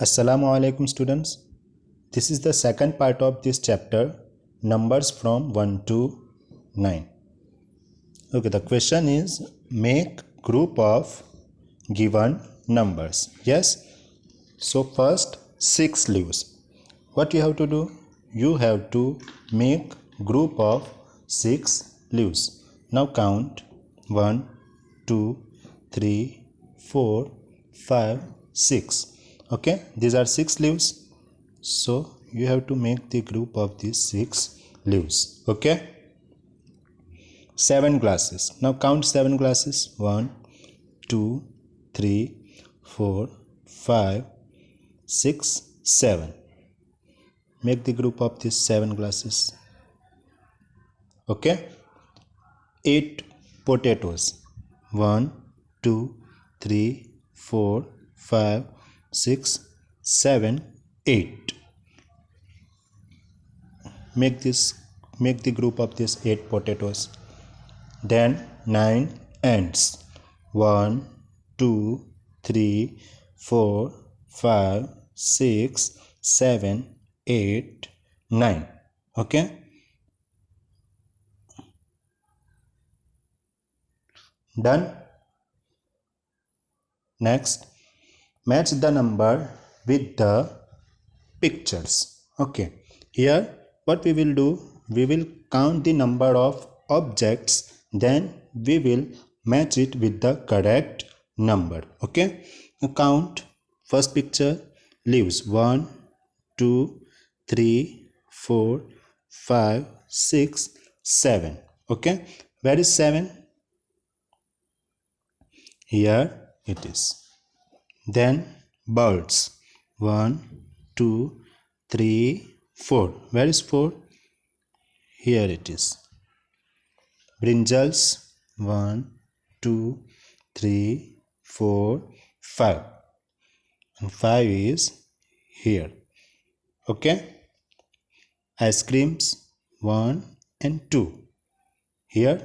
Assalamu alaikum students. This is the second part of this chapter, numbers from 1 to 9. Okay, the question is make group of given numbers. Yes. So first 6 leaves. What you have to do? You have to make group of 6 leaves. Now count 1, 2, 3, 4, 5, 6. Okay, these are 6 leaves. So you have to make the group of these 6 leaves. Okay, 7 glasses. Now count 7 glasses. 1, 2, 3, 4, 5, 6, 7. Make the group of these 7 glasses. Okay, 8 potatoes. 1, 2, 3, 4, 5, 6, 7, 8. Make the group of these 8 potatoes. Then 9 ants. 1, 2, 3, 4, 5, 6, 7, 8, 9. Okay, done. Next, match the number with the pictures. Okay, here what we will do, we will count the number of objects, then we will match it with the correct number. Okay, now count. First picture, leaves. 1, 2, 3, 4, 5, 6, 7. Okay, where is 7? Here it is. Then birds. 1, 2, 3, 4. Where is 4? Here it is. Brinjals. 1, 2, 3, 4, 5. And 5 is here. Okay. Ice creams. 1 and 2. Here.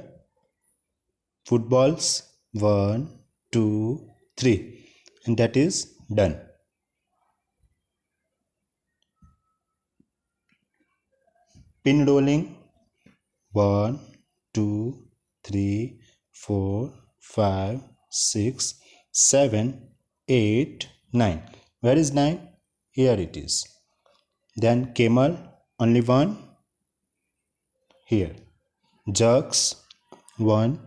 Footballs. 1, 2, 3. And that is done. Pin rolling. 1, 2, 3, 4, 5, 6, 7, 8, 9. Where is 9? Here it is. Then camel, only one. Here. Jugs. 1,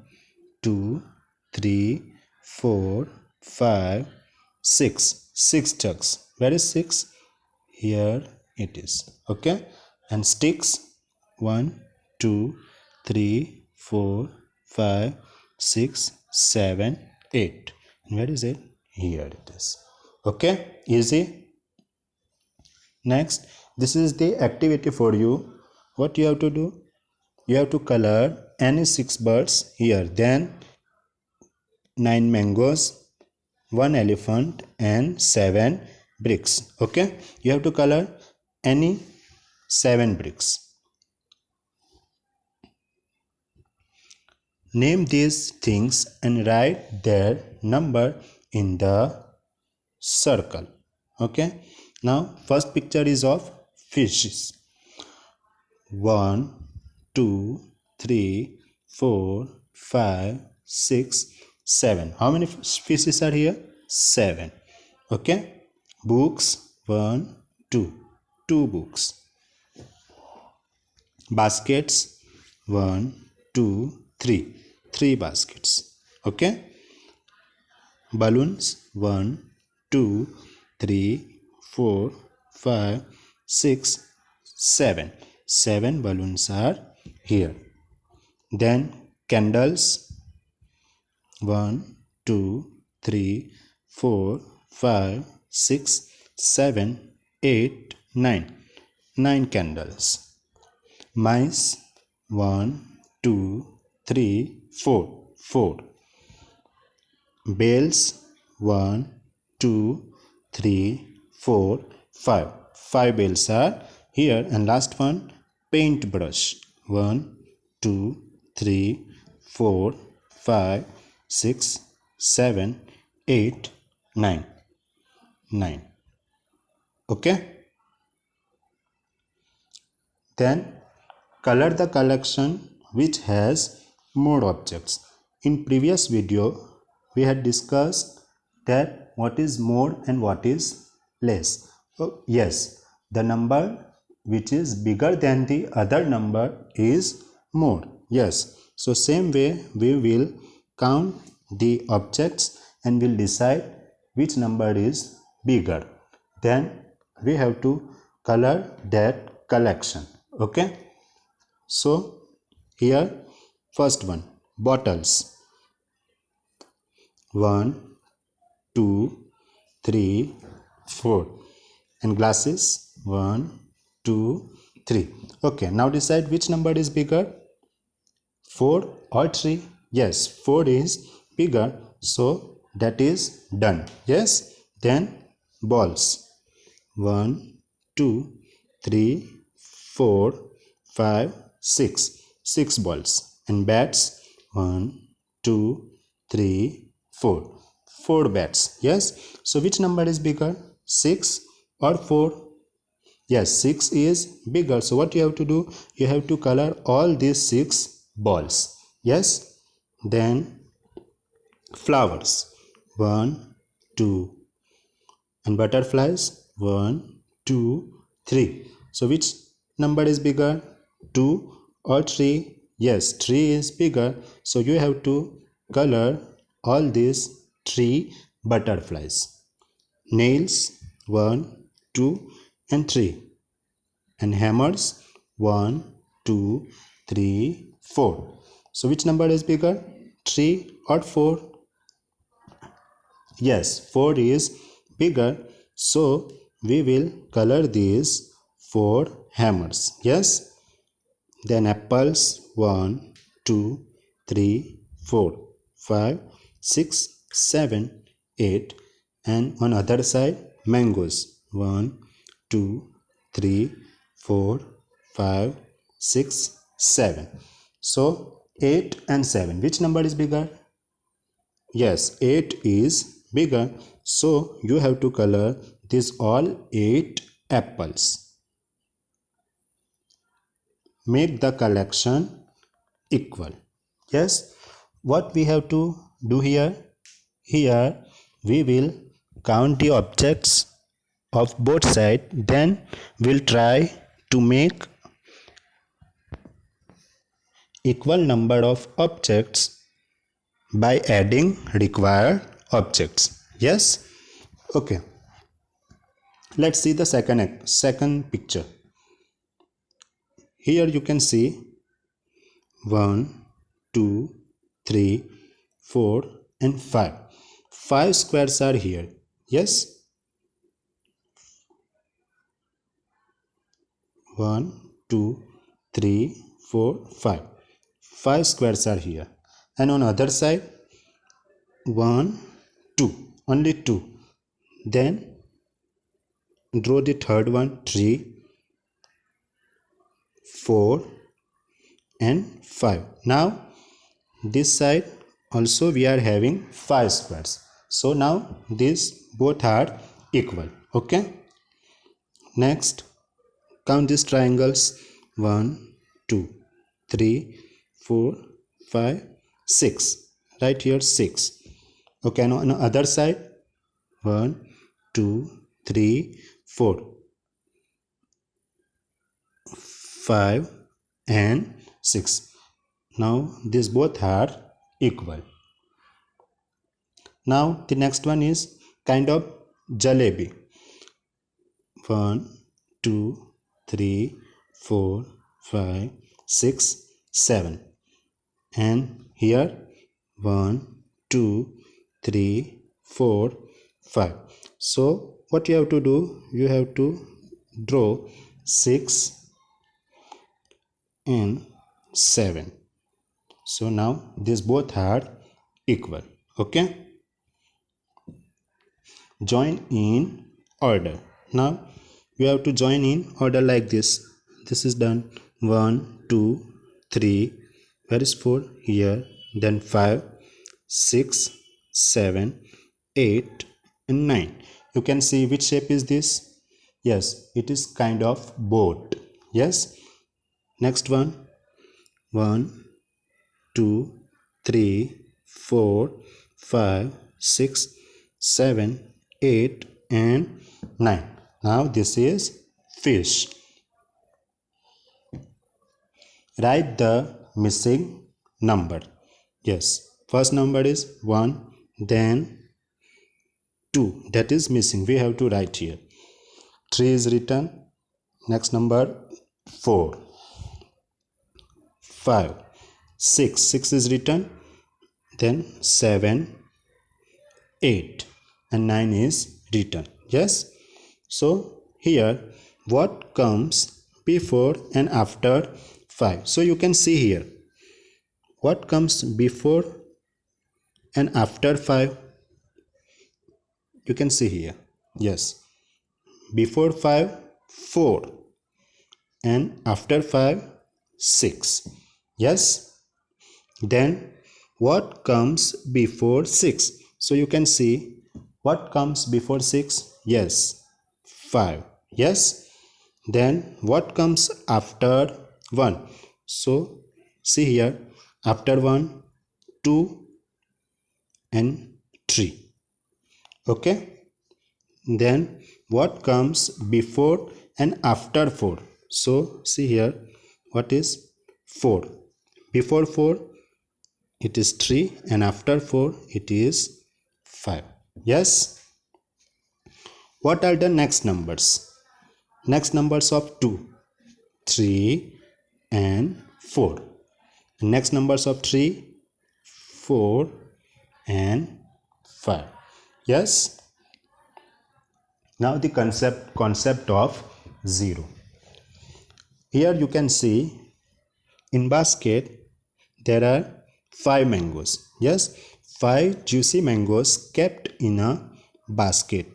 2, 3, 4, 5, 6. 6 jugs. Where is 6? Here it is. Okay. And sticks. 1, 2, 3, 4, 5, 6, 7, 8. And where is it? Here it is. Okay. Easy. Next, this is the activity for you. What you have to do? You have to color any 6 birds here. Then 9 mangoes, 1 elephant and 7 bricks. Okay. You have to color any 7 bricks. Name these things and write their number in the circle. Okay. Now first picture is of fishes. 1, 2, 3, 4, 5, 6, 7. How many fishes are here? 7. Okay. Books. 1, 2. 2 books. Baskets. 1, 2, 3. 3 baskets. Okay. Balloons. 1, 2, 3, 4, 5, 6, 7. 7 balloons are here. Then candles. 1, 2, 3, 4, 5, 6, 7, 8, 9. 9 candles. Mice. 1, 2, 3, 4. 4. Bells. 1, 2, 3, 4, 5. 5 bells are here. And last one, paintbrush. 1, 2, 3, 4, 5, 6, 7, 8, 9. 9. Okay. Then color the collection which has more objects. In previous video we had discussed that what is more and what is less. Oh, yes, the number which is bigger than the other number is more. Yes, so same way we will count the objects and will decide which number is bigger. Then we have to color that collection. Okay, so here first one, bottles. 1, 2, 3, 4, and glasses. 1, 2, 3. Okay, now decide which number is bigger, 4 or 3. Yes, 4 is bigger, so that is done. Yes, then balls. 1, 2, 3, 4, 5, 6. 6 balls. And bats. 1, 2, 3, 4. 4 bats. Yes. So which number is bigger? 6 or 4? Yes, 6 is bigger. So what you have to do? You have to color all these 6 balls. Yes. Then flowers. 1, 2. And butterflies. 1, 2, 3. So which number is bigger, 2 or 3? Yes, 3 is bigger, so you have to color all these 3 butterflies. Nails. 1, 2 and 3. And hammers. 1, 2, 3, 4. So which number is bigger, 3 or 4? Yes, 4 is bigger, so we will color these 4 hammers. Yes, then apples. 1, 2, 3, 4, 5, 6, 7, 8, and on other side mangoes. 1, 2, 3, 4, 5, 6, 7. So 8 and 7. Which number is bigger? Yes, 8 is bigger, so you have to color these all 8 apples. Make the collection equal. Yes, what we have to do here? Here we will count the objects of both sides, then we'll try to make equal number of objects by adding required objects. Yes, okay. Let's see the second picture. Here you can see 1, 2, 3, 4 and 5. 5 squares are here. Yes, 1, 2, 3, 4, 5. 5 squares are here. And on other side 1, 2, only 2. Then draw the third one, 3, 4 and 5. Now this side also we are having 5 squares. So now these both are equal. Okay. Next, count these triangles. 1, 2, 3, 4, 5, 6. Right here 6. Okay, and on the other side 1, 2, 3, 4, 5 and 6. Now these both are equal. Now the next one is kind of jalebi. 1, 2, 3, 4, 5, 6, 7. And here 1, 2, 3, 4, 5. So what you have to do? You have to draw 6 and 7. So now these both are equal. Okay. Join in order. Now you have to join in order like this. This is done. 1, 2, 3. Where is 4? Here. Then 5, 6, 7, 8 and 9. You can see which shape is this? Yes, it is kind of boat. Yes. Next one. 1, 2, 3, 4, 5, 6, 7, 8, and 9. Now this is fish. Write the missing number. Yes, first number is 1, then 2. That is missing. We have to write here. 3 is written. Next number 4, 5, 6. 6 is written. Then 7, 8, and 9 is written. Yes. So here what comes before and after 5? So you can see here what comes before and after 5. You can see here. Yes. Before 5, 4, and after 5, 6. Yes. Then what comes before 6? So you can see what comes before 6. Yes, 5. Yes. Then what comes after 1? So see here, after 1, 2, and 3. Okay. Then what comes before and after 4? So see here, what is 4? Before 4 it is 3, and after 4 it is 5. Yes. What are the next numbers? Next numbers of 2, 3, and 4. Next numbers of 3, 4, and 5. Yes. Now the concept of 0. Here you can see in basket there are 5 mangoes. Yes, 5 juicy mangoes kept in a basket.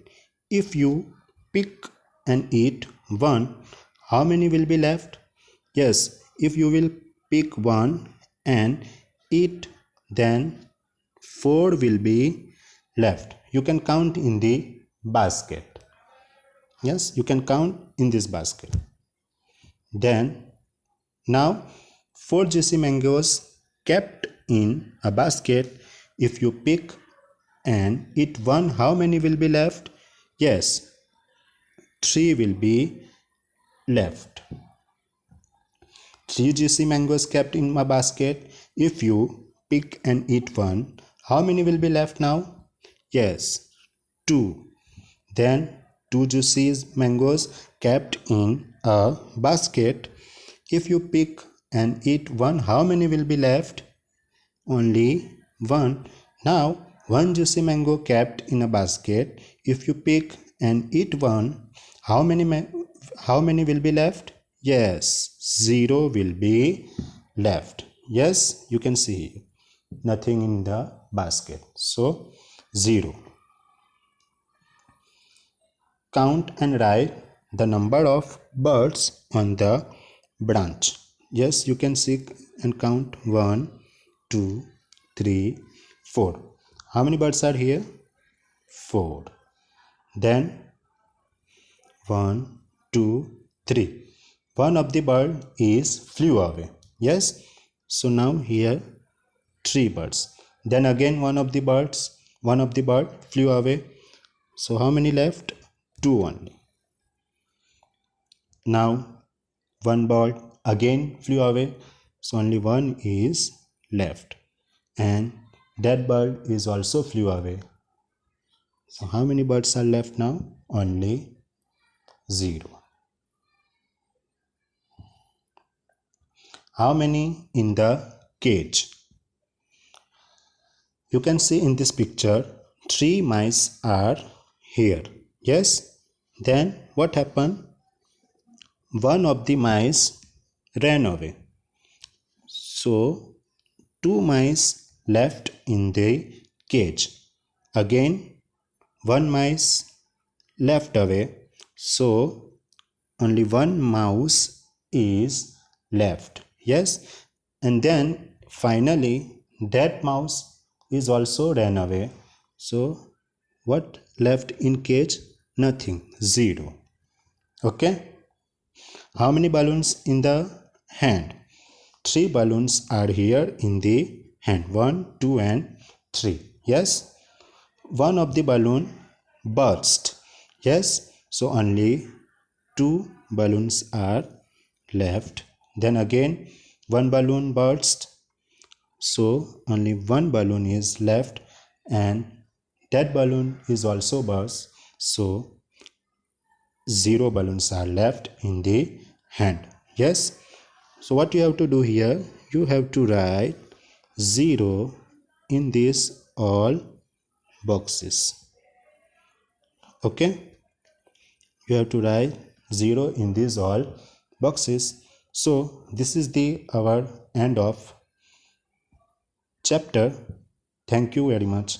If you pick and eat one, how many will be left? Yes, if you will pick one and eat, then 4 will be left. You can count in the basket. Yes, you can count in this basket. Then now 4 juicy mangoes kept in a basket. If you pick and eat one, how many will be left? Yes, 3 will be left. 3 juicy mangoes kept in a basket. If you pick and eat one, how many will be left now? Yes, 2. Then 2 juicy mangoes kept in a basket. If you pick and eat one, how many will be left? Only 1. Now 1 juicy mango kept in a basket. If you pick and eat one, how many will be left? Yes, 0 will be left. Yes, you can see nothing in the basket. So 0. Count and write the number of birds on the branch. Yes, you can see and count 1, 2, 3, 4. How many birds are here? 4. Then 1, 2, 3. One of the bird is flew away. Yes. So now here 3 birds. Then again one of the bird flew away. So how many left? 2 only. Now one bird again flew away, so only one is left, and that bird is also flew away. So how many birds are left now? Only 0. How many in the cage? You can see in this picture 3 mice are here. Yes. Then what happened? One of the mice ran away. So 2 mice left in the cage. Again 1 mice left away. So only 1 mouse is left. Yes. And then finally that mouse is also ran away. So what left in cage? Nothing. 0. Okay. How many balloons in the hand? 3 balloons are here in the hand. 1, 2 and 3. Yes. One of the balloon burst. Yes. So only 2 balloons are left. Then again one balloon burst. So only one balloon is left, and that balloon is also burst. So 0 balloons are left in the hand. Yes. So what you have to do here, you have to write 0 in these all boxes. Okay. You have to write 0 in these all boxes. So this is the our end of chapter. Thank you very much.